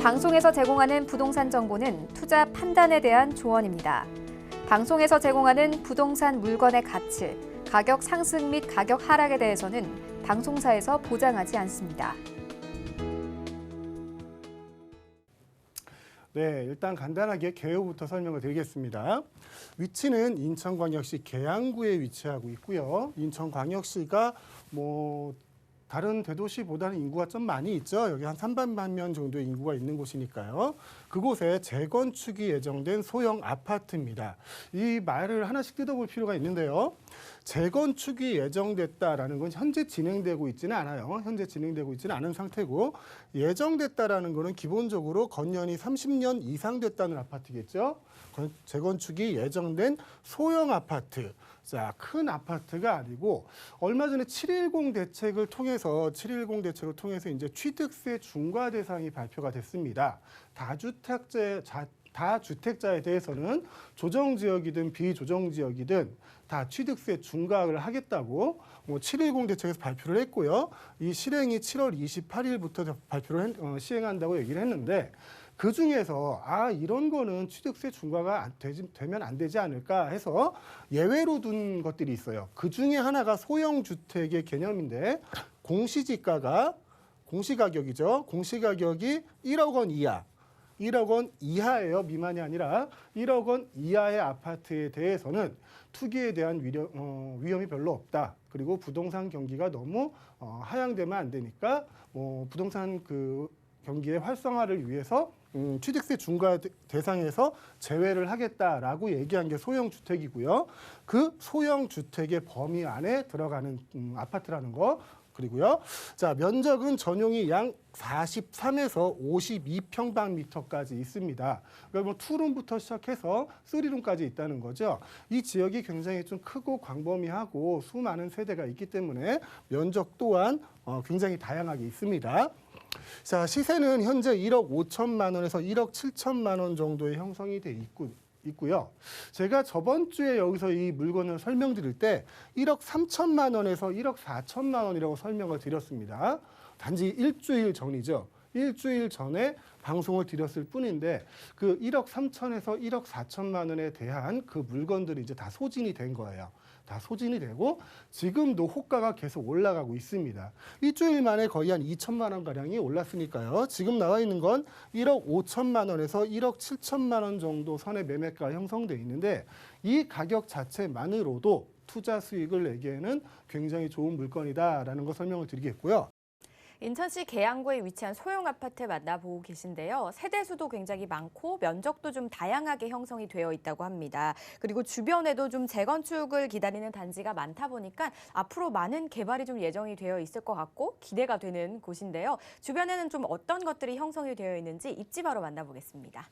방송에서 제공하는 부동산 정보는 투자 판단에 대한 조언입니다. 방송에서 제공하는 부동산 물건의 가치, 가격 상승 및 가격 하락에 대해서는 방송사에서 보장하지 않습니다. 네, 일단 간단하게 개요부터 설명을 드리겠습니다. 위치는 인천광역시 계양구에 위치하고 있고요. 인천광역시가 다른 대도시보다는 인구가 좀 많이 있죠. 여기 한 300만 명 정도의 인구가 있는 곳이니까요. 그곳에 재건축이 예정된 소형 아파트입니다. 이 말을 하나씩 뜯어볼 필요가 있는데요. 재건축이 예정됐다라는 건 현재 진행되고 있지는 않아요. 현재 진행되고 있지는 않은 상태고, 예정됐다라는 거는 기본적으로 건년이 30년 이상 됐다는 아파트겠죠. 재건축이 예정된 소형 아파트. 자, 큰 아파트가 아니고 얼마 전에 7.10 대책을 통해서 이제 취득세 중과 대상이 발표가 됐습니다. 다주택자에 대해서는 조정 지역이든 비조정 지역이든 다 취득세 중과를 하겠다고 7.10 대책에서 발표를 했고요. 이 실행이 7월 28일부터 시행한다고 얘기를 했는데, 그 중에서 이런 거는 취득세 중과가 되면 안 되지 않을까 해서 예외로 둔 것들이 있어요. 그 중에 하나가 소형 주택의 개념인데, 공시가격이죠. 공시가격이 1억 원 이하. 1억 원 이하예요. 미만이 아니라 1억 원 이하의 아파트에 대해서는 투기에 대한 위험이 별로 없다. 그리고 부동산 경기가 너무 하향되면 안 되니까 부동산 경기의 활성화를 위해서 취득세 중과 대상에서 제외를 하겠다라고 얘기한 게 소형 주택이고요. 그 소형 주택의 범위 안에 들어가는 아파트라는 거. 그리고요. 자, 면적은 전용이 양 43에서 52평방미터까지 있습니다. 그러니까 투룸부터 시작해서 3룸까지 있다는 거죠. 이 지역이 굉장히 좀 크고 광범위하고 수많은 세대가 있기 때문에 면적 또한 굉장히 다양하게 있습니다. 자, 시세는 현재 1억 5천만 원에서 1억 7천만 원 정도의 형성이 돼 있고요. 제가 저번 주에 여기서 이 물건을 설명드릴 때 1억 3천만 원에서 1억 4천만 원이라고 설명을 드렸습니다. 단지 일주일 전이죠. 일주일 전에 방송을 드렸을 뿐인데, 그 1억 3천에서 1억 4천만 원에 대한 그 물건들이 이제 다 소진이 된 거예요. 다 소진이 되고 지금도 호가가 계속 올라가고 있습니다. 일주일 만에 거의 한 2천만 원 가량이 올랐으니까요. 지금 나와 있는 건 1억 5천만 원에서 1억 7천만 원 정도 선의 매매가가 형성돼 있는데, 이 가격 자체만으로도 투자 수익을 내기에는 굉장히 좋은 물건이다라는 거 설명을 드리겠고요. 인천시 계양구에 위치한 소형 아파트 만나보고 계신데요. 세대수도 굉장히 많고 면적도 좀 다양하게 형성이 되어 있다고 합니다. 그리고 주변에도 좀 재건축을 기다리는 단지가 많다 보니까 앞으로 많은 개발이 좀 예정이 되어 있을 것 같고 기대가 되는 곳인데요. 주변에는 좀 어떤 것들이 형성이 되어 있는지 입지바로 만나보겠습니다.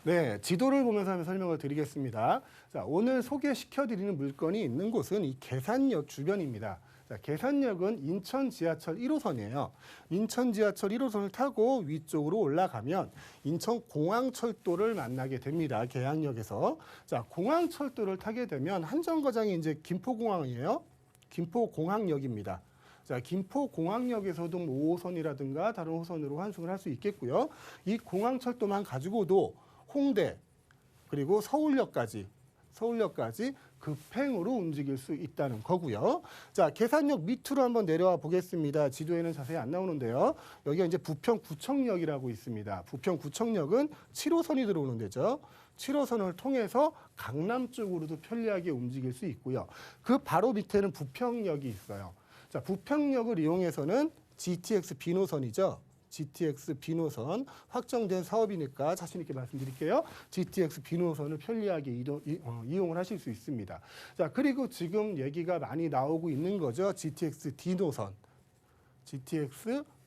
네, 지도를 보면서 한번 설명을 드리겠습니다. 자, 오늘 소개시켜드리는 물건이 있는 곳은 이 계산역 주변입니다. 자, 계산역은 인천 지하철 1호선이에요. 인천 지하철 1호선을 타고 위쪽으로 올라가면 인천공항철도를 만나게 됩니다. 계양역에서. 자, 공항철도를 타게 되면 한 정거장이 이제 김포공항이에요. 김포공항역입니다. 자, 김포공항역에서도 5호선이라든가 다른 호선으로 환승을 할 수 있겠고요. 이 공항철도만 가지고도 홍대 그리고 서울역까지 급행으로 움직일 수 있다는 거고요. 자, 계산역 밑으로 한번 내려와 보겠습니다. 지도에는 자세히 안 나오는데요. 여기가 이제 부평구청역이라고 있습니다. 부평구청역은 7호선이 들어오는 데죠. 7호선을 통해서 강남 쪽으로도 편리하게 움직일 수 있고요. 그 바로 밑에는 부평역이 있어요. 자, 부평역을 이용해서는 GTX 비노선이죠. GTX 비노선 확정된 사업이니까 자신 있게 말씀드릴게요. GTX 비노선을 편리하게 이용을 하실 수 있습니다. 자, 그리고 지금 얘기가 많이 나오고 있는 거죠. GTX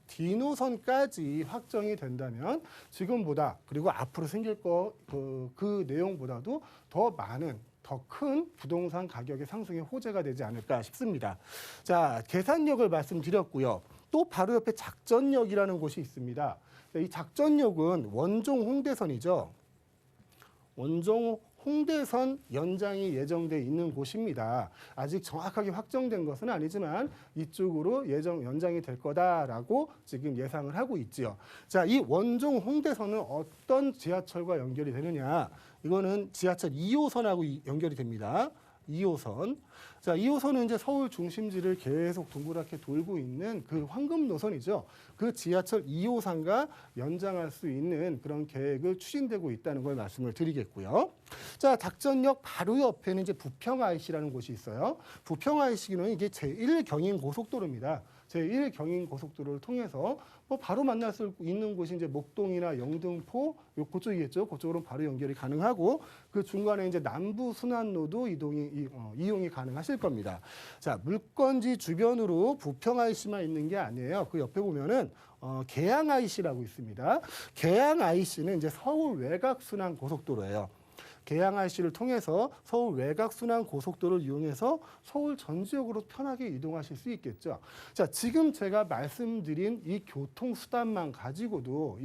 D노선까지 확정이 된다면 지금보다, 그리고 앞으로 생길 그 내용보다도 더 많은, 더 큰 부동산 가격의 상승의 호재가 되지 않을까 싶습니다. 자, 계산역을 말씀드렸고요. 또 바로 옆에 작전역이라는 곳이 있습니다. 이 작전역은 원종 홍대선이죠. 원종 홍대선 연장이 예정돼 있는 곳입니다. 아직 정확하게 확정된 것은 아니지만 이쪽으로 연장이 될 거다라고 지금 예상을 하고 있지요. 자, 이 원종 홍대선은 어떤 지하철과 연결이 되느냐? 이거는 지하철 2호선하고 연결이 됩니다. 2호선. 자, 2호선은 이제 서울 중심지를 계속 동그랗게 돌고 있는 그 황금 노선이죠. 그 지하철 2호선과 연장할 수 있는 그런 계획을 추진되고 있다는 걸 말씀을 드리겠고요. 자, 닭전역 바로 옆에는 이제 부평 IC라는 곳이 있어요. 부평 IC는 이게 제1경인 고속도로입니다. 제1경인 고속도로를 통해서 뭐 바로 만날 수 있는 곳이 이제 목동이나 영등포 그쪽이겠죠. 그쪽으로 바로 연결이 가능하고 그 중간에 이제 남부 순환로도 이용이 가능하실 겁니다. 자, 물건지 주변으로 부평 IC만 있는 게 아니에요. 그 옆에 보면은 계양 IC라고 있습니다. 계양 IC는 이제 서울 외곽 순환 고속도로예요. 계양 IC를 통해서 서울 외곽 순환 고속도로를 이용해서 서울 전 지역으로 편하게 이동하실 수 있겠죠. 자, 지금 제가 말씀드린 이 교통수단만 가지고도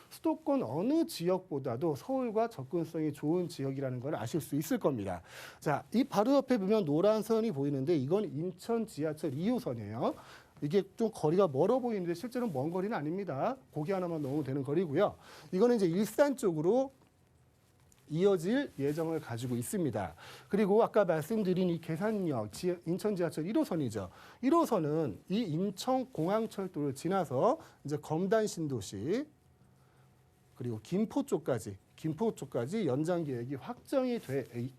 수도권 어느 지역보다도 서울과 접근성이 좋은 지역이라는 걸 아실 수 있을 겁니다. 자, 이 바로 옆에 보면 노란 선이 보이는데 이건 인천 지하철 2호선이에요. 이게 좀 거리가 멀어 보이는데 실제로는 먼 거리는 아닙니다. 고개 하나만 넣으면 되는 거리고요. 이거는 이제 일산 쪽으로 이어질 예정을 가지고 있습니다. 그리고 아까 말씀드린 이 계산역, 인천 지하철 1호선이죠. 1호선은 이 인천공항철도를 지나서 이제 검단 신도시 그리고 김포 쪽까지 연장 계획이 확정이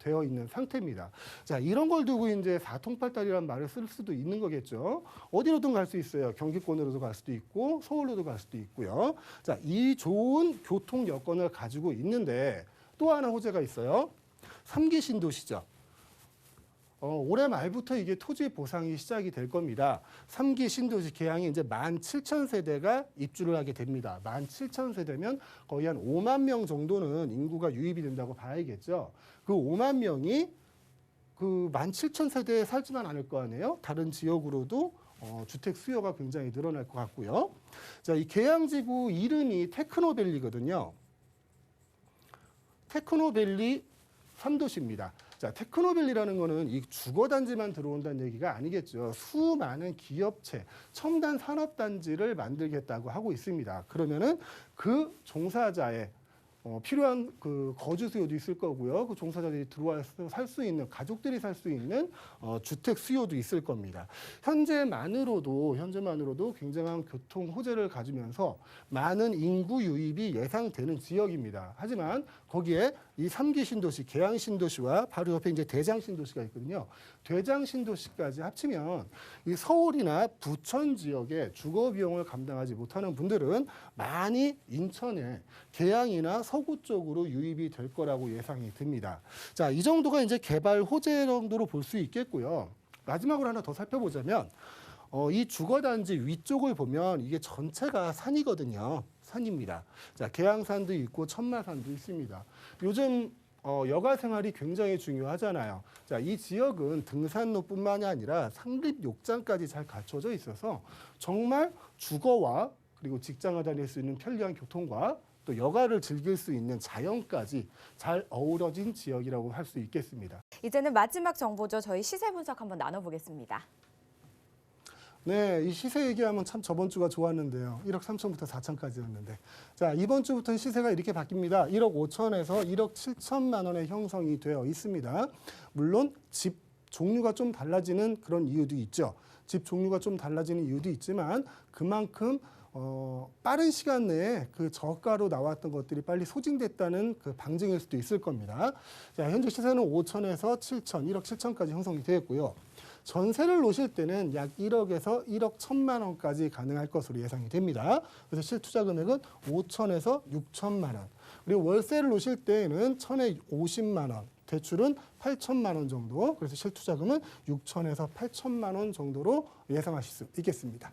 되어 있는 상태입니다. 자, 이런 걸 두고 이제 사통팔달이라는 말을 쓸 수도 있는 거겠죠. 어디로든 갈 수 있어요. 경기권으로도 갈 수도 있고 서울로도 갈 수도 있고요. 자, 이 좋은 교통 여건을 가지고 있는데 또 하나 호재가 있어요. 3기 신도시죠. 올해 말부터 이게 토지 보상이 시작이 될 겁니다. 3기 신도시 계양이 이제 17,000세대가 입주를 하게 됩니다. 17,000세대면 거의 한 5만 명 정도는 인구가 유입이 된다고 봐야겠죠. 그 5만 명이 그 17,000세대에 살지만 않을 거 아니에요. 다른 지역으로도 주택 수요가 굉장히 늘어날 것 같고요. 자, 이 계양지구 이름이 테크노밸리거든요. 테크노밸리 3도시입니다. 자, 테크노밸리라는 거는 이 주거단지만 들어온다는 얘기가 아니겠죠. 수많은 기업체, 첨단 산업단지를 만들겠다고 하고 있습니다. 그러면은 그 종사자의 필요한 그 거주 수요도 있을 거고요. 그 종사자들이 들어와서 살 수 있는, 가족들이 살 수 있는 주택 수요도 있을 겁니다. 현재만으로도 굉장한 교통 호재를 가지면서 많은 인구 유입이 예상되는 지역입니다. 하지만 거기에 이 3기 신도시, 계양 신도시와 바로 옆에 이제 대장 신도시가 있거든요. 대장 신도시까지 합치면 이 서울이나 부천 지역의 주거 비용을 감당하지 못하는 분들은 많이 인천에 계양이나 서구 쪽으로 유입이 될 거라고 예상이 듭니다. 자, 이 정도가 이제 개발 호재 정도로 볼 수 있겠고요. 마지막으로 하나 더 살펴보자면 이 주거단지 위쪽을 보면 이게 전체가 산이거든요. 산입니다. 자, 계양산도 있고 천마산도 있습니다. 요즘 여가 생활이 굉장히 중요하잖아요. 자, 이 지역은 등산로뿐만이 아니라 상립 욕장까지 잘 갖춰져 있어서 정말 주거와 그리고 직장을 다닐 수 있는 편리한 교통과 또 여가를 즐길 수 있는 자연까지 잘 어우러진 지역이라고 할 수 있겠습니다. 이제는 마지막 정보죠. 저희 시세 분석 한번 나눠보겠습니다. 네, 이 시세 얘기하면 참 저번 주가 좋았는데요. 1억 3천부터 4천까지였는데. 자, 이번 주부터는 시세가 이렇게 바뀝니다. 1억 5천에서 1억 7천만 원의 형성이 되어 있습니다. 물론 집 종류가 좀 달라지는 그런 이유도 있죠. 집 종류가 좀 달라지는 이유도 있지만 그만큼 빠른 시간 내에 그 저가로 나왔던 것들이 빨리 소진됐다는 그 방증일 수도 있을 겁니다. 자, 현재 시세는 5천에서 7천, 1억 7천까지 형성이 되었고요. 전세를 놓으실 때는 약 1억에서 1억 1천만 원까지 가능할 것으로 예상이 됩니다. 그래서 실투자 금액은 5천에서 6천만 원. 그리고 월세를 놓으실 때에는 1천에 50만 원. 대출은 8천만 원 정도. 그래서 실투자금은 6천에서 8천만 원 정도로 예상하실 수 있겠습니다.